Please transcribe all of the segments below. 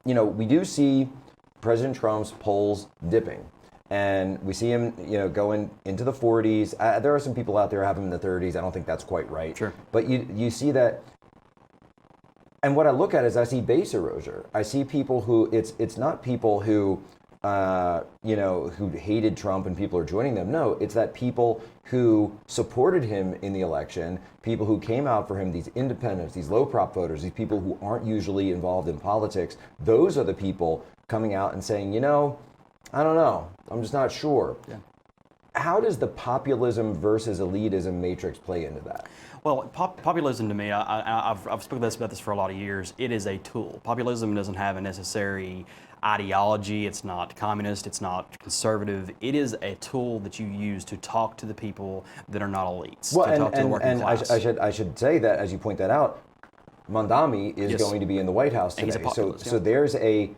we do see President Trump's polls dipping. And we see him, going into the 40s. There are some people out there who have him in the 30s. I don't think that's quite right. Sure. But you see that. And what I look at is I see base erosion. I see people who, it's not people who, who hated Trump and people are joining them. No, it's that people who supported him in the election, people who came out for him, these independents, these low prop voters, these people who aren't usually involved in politics, those are the people coming out and saying, I don't know. I'm just not sure. Yeah. How does the populism versus elitism matrix play into that? Well, populism to me, I've spoken about this for a lot of years. It is a tool. Populism doesn't have a necessary ideology. It's not communist. It's not conservative. It is a tool that you use to talk to the people that are not elites. Well, to talk to the working class. I should say that, as you point that out, Mondami is going to be in the White House today. And he's a populist, so there's a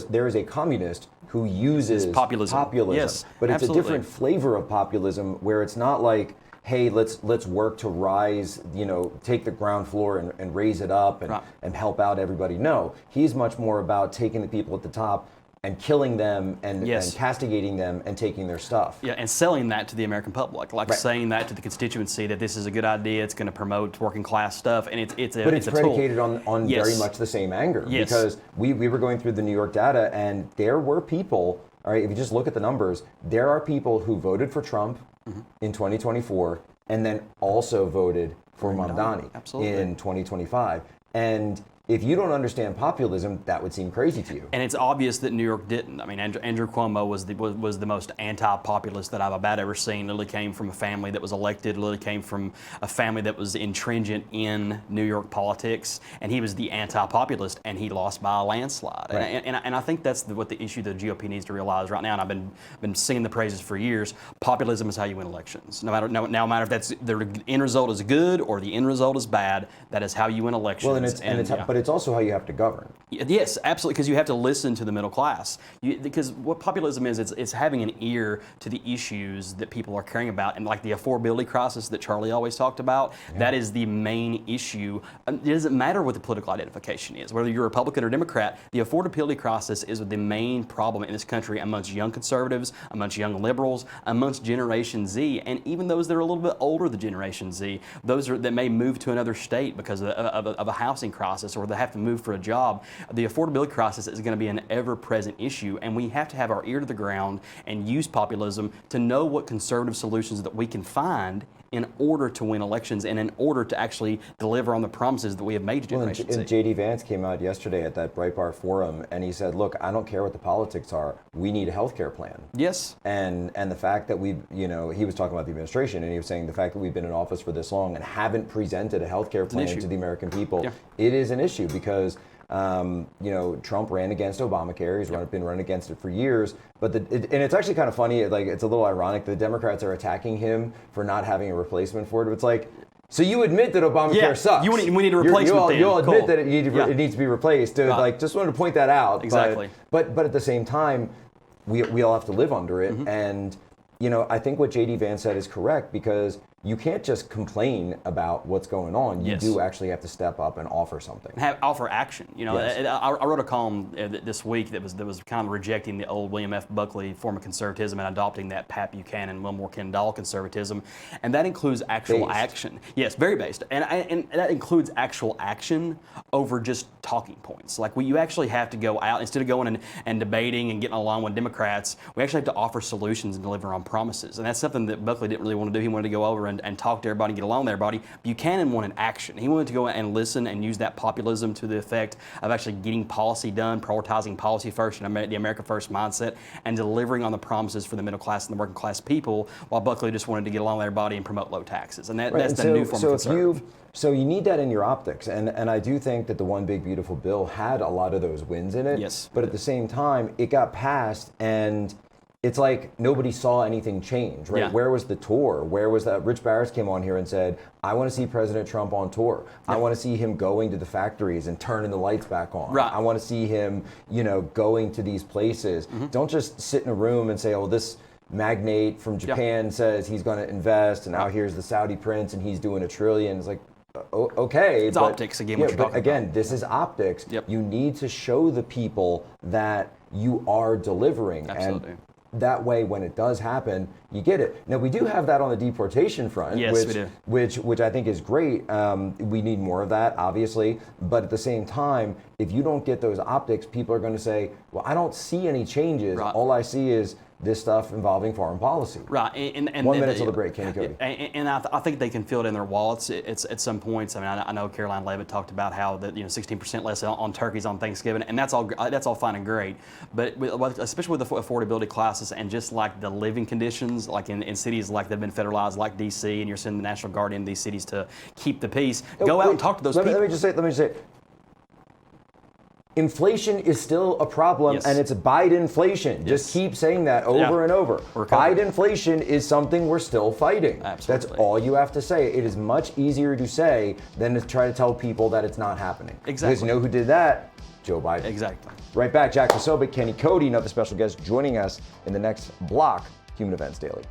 there is a communist who uses populism. Yes, but it's absolutely. a different flavor of populism where it's not like, hey, let's work to rise, take the ground floor and raise it up and help out everybody. No, he's much more about taking the people at the top and killing them and castigating them and taking their stuff. Yeah, and selling that to the American public, saying that to the constituency that this is a good idea, it's going to promote working class stuff, and it's predicated on very much the same anger. Yes. Because we were going through the New York data, and there were people, all right, if you just look at the numbers, there are people who voted for Trump in 2024 and then also voted for Mondani in 2025. And if you don't understand populism, that would seem crazy to you. And it's obvious that New York didn't. I mean, Andrew Cuomo was the most anti-populist that I've about ever seen. Literally came from a family that was elected. Literally came from a family that was intringent in New York politics. And he was the anti-populist, and he lost by a landslide. Right. And I think that's what the issue the GOP needs to realize right now. And I've been singing the praises for years. Populism is how you win elections. No matter if that's the end result is good or the end result is bad. That is how you win elections. Well, but it's also how you have to govern. Yes, absolutely, because you have to listen to the middle class. Because what populism is, it's having an ear to the issues that people are caring about, and like the affordability crisis that Charlie always talked about, that is the main issue. It doesn't matter what the political identification is, whether you're Republican or Democrat, the affordability crisis is the main problem in this country amongst young conservatives, amongst young liberals, amongst Generation Z, and even those that are a little bit older than Generation Z, that may move to another state because of a housing crisis, or they have to move for a job. The affordability crisis is going to be an ever-present issue, and we have to have our ear to the ground and use populism to know what conservative solutions that we can find in order to win elections and in order to actually deliver on the promises that we have made to Generation Z. And J.D. Vance came out yesterday at that Breitbart forum, and he said, look, I don't care what the politics are. We need a health care plan. Yes. And the fact that he was talking about the administration, and he was saying the fact that we've been in office for this long and haven't presented a health care plan to the American people, it is an issue because Trump ran against Obamacare. He's been running against it for years. But and it's actually kind of funny. Like, it's a little ironic. The Democrats are attacking him for not having a replacement for it. It's like, so you admit that Obamacare sucks. We need a replacement. You'll admit that it needs to be replaced. Just wanted to point that out. Exactly. But at the same time, we all have to live under it. And I think what J.D. Vance said is correct, because you can't just complain about what's going on. You do actually have to step up and offer something. Offer action. I wrote a column this week that was kind of rejecting the old William F. Buckley form of conservatism and adopting that Pat Buchanan, Wilmore Kendall conservatism, and that includes actual action. Yes, very based, and that includes actual action over just talking points. Like, you actually have to go out instead of going and debating and getting along with Democrats. We actually have to offer solutions and deliver on promises, and that's something that Buckley didn't really want to do. He wanted to go over and talk to everybody and get along with everybody. Buchanan wanted action. He wanted to go and listen and use that populism to the effect of actually getting policy done, prioritizing policy first and the America First mindset, and delivering on the promises for the middle class and the working class people, while Buckley just wanted to get along with everybody and promote low taxes. And that's the new form of conservative. So you need that in your optics, and I do think that the One Big Beautiful Bill had a lot of those wins in it. Yes. But at the same time, it got passed, and it's like nobody saw anything change, right? Yeah. Where was the tour? Where was that? Rich Barris came on here and said, I want to see President Trump on tour. I want to see him going to the factories and turning the lights back on. Right. I want to see him, going to these places. Don't just sit in a room and say, oh, this magnate from Japan says he's going to invest, and now here's the Saudi prince and he's doing $1 trillion. It's like, okay. It's optics again, what you're but talking again, about. this is optics. Yep. You need to show the people that you are delivering. Absolutely. And that way, when it does happen, you get it. Now, we do have that on the deportation front, Yes, which, we do. which I think is great. We need more of that, obviously. But at the same time, if you don't get those optics, people are going to say, well, I don't see any changes. Right. All I see is this stuff involving foreign policy. Right, and 1 minute till the break, Kenny Cody. And I think they can feel it in their wallets. It's at some points. I mean, I know Caroline Leavitt talked about how 16% less on turkeys on Thanksgiving, and that's all fine and great. But especially with the affordability crisis and just like the living conditions, like in cities like that have been federalized, like D.C., and you're sending the National Guard in these cities to keep the peace. Go out and talk to those people. Let me just say. Inflation is still a problem, Yes. and it's Biden-inflation. Just Yes. keep saying that over and over. We're covered. Biden-inflation is something we're still fighting. Absolutely. That's all you have to say. It is much easier to say than to try to tell people that it's not happening. Exactly. Because you know who did that? Joe Biden. Exactly. Right back, Jack Posobiec, Kenny Cody, another special guest joining us in the next block, Human Events Daily.